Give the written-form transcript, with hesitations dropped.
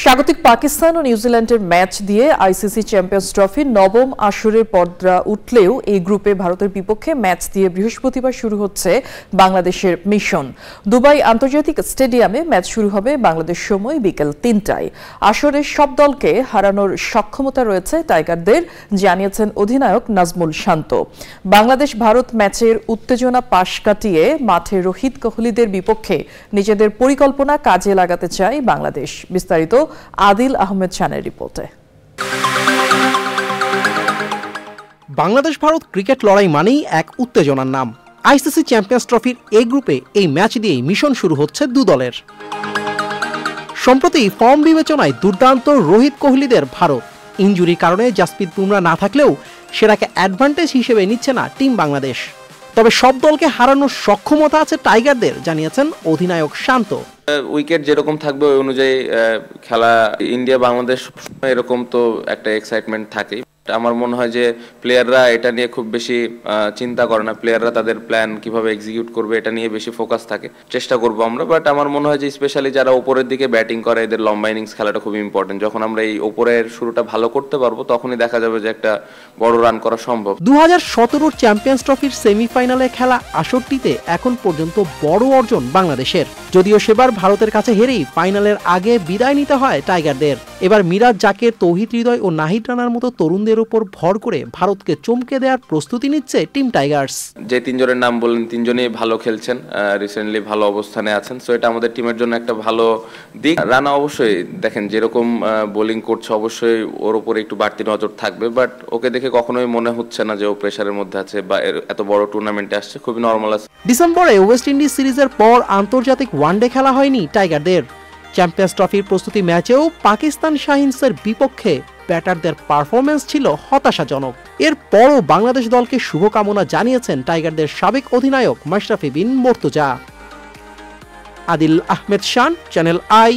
স্বাগতিক পাকিস্তান ও নিউজিল্যান্ডের ম্যাচ দিয়ে আইসিসি চ্যাম্পিয়ন্স ট্রফির নবম আসরের পর্দা উঠলেও এই গ্রুপে ভারতের বিপক্ষে ম্যাচ দিয়ে বৃহস্পতিবার শুরু হচ্ছে বাংলাদেশের মিশন। দুবাই আন্তর্জাতিক স্টেডিয়ামে ম্যাচ শুরু হবে বাংলাদেশ সময় বিকেল ৩টায়। আসরের সব দলকে হারানোর সক্ষমতা রয়েছে টাইগারদের, জানিয়েছেন অধিনায়ক নাজমুল শান্ত। বাংলাদেশ ভারত ম্যাচের উত্তেজনা পাশ কাটিয়ে মাঠে রোহিত কোহলিদের বিপক্ষে নিজেদের পরিকল্পনা কাজে লাগাতে চায় বাংলাদেশ। বিস্তারিত আদিল আহমেদ শানের রিপোর্টে। বাংলাদেশ ভারত ক্রিকেট লড়াই মানেই এক উত্তেজনার নাম। আইসিসি চ্যাম্পিয়ন্স ট্রফির এই গ্রুপে এই ম্যাচ দিয়েই মিশন শুরু হচ্ছে দু দলের। সম্প্রতি ফর্ম বিবেচনায় দুর্দান্ত রোহিত কোহলিদের ভারত। ইনজুরির কারণে জাসপ্রীত বুমরা না থাকলেও সেটাকে অ্যাডভান্টেজ হিসেবে নিচ্ছে না টিম বাংলাদেশ। তবে সব দলকে হারানোর সক্ষমতা আছে টাইগারদের, জানিয়েছেন অধিনায়ক শান্ত। উইকেট যেরকম থাকবে ওই অনুযায়ী খেলা। ইন্ডিয়া বাংলাদেশ এরকম তো একটা এক্সাইটমেন্ট থাকেই। আমার মনে হয় যে প্লেয়াররা এটা নিয়ে খুব বেশি চিন্তা করে না। প্লেয়াররা তাদের প্ল্যান কিভাবে এক্সিকিউট করবে এটা নিয়ে বেশি ফোকাস থাকে। চেষ্টা করবো আমরা, বাট আমার মনে হয় যে স্পেশালি যারা ওপরের দিকে ব্যাটিং করে এদের লম্বা ইনিংস খেলাটা খুব ইম্পর্টেন্ট। যখন আমরা এই ওপরের শুরুটা ভালো করতে পারবো তখনই দেখা যাবে যে একটা বড় রান করা সম্ভব। 2017 চ্যাম্পিয়ন্স ট্রফির সেমিফাইনালে খেলা আসরটিতে এখন পর্যন্ত বড় অর্জন বাংলাদেশের। যদিও সেবার ভারতের কাছে হেরেই ফাইনালের আগে বিদায় নিতে হয় টাইগারদের। এবার মিরাজ জাকের, তৌহিদ হৃদয় ও নাহিদ রানার মতো তরুণদের উপর ভর করে ভারতকে চমকে দেওয়ার প্রস্তুতি নিচ্ছে টিম টাইগার্স। যে তিনজনের নাম বললেন তিনজনই ভালো খেলছেন, রিসেন্টলি ভালো অবস্থানে আছেন। সো এটা আমাদের টিমের জন্য একটা ভালো দিক। রানা অবশ্যই দেখেন যেরকম বোলিং করছে অবশ্যই ওর উপরে একটু বাড়তি নজর থাকবে, বাট ওকে দেখে কখনোই মনে হচ্ছে না যে ও প্রেসারের মধ্যে আছে বা এত বড় টুর্নামেন্টে আসছে। খুবই নর্মাল আছে। ডিসেম্বরে ওয়েস্ট ইন্ডিজ সিরিজের পর আন্তর্জাতিক ওয়ানডে খেলা হয়নি টাইগারদের। চ্যাম্পিয়ন্স ট্রফির প্রস্তুতি ম্যাচেও পাকিস্তান শাহিনসের বিপক্ষে ব্যাটারদের পারফরমেন্স ছিল হতাশাজনক। এরপরও বাংলাদেশ দলকে শুভকামনা জানিয়েছেন টাইগারদের সাবেক অধিনায়ক মাশরাফি বিন মুর্তজা। আদিল আহমেদ শান, চ্যানেল আই।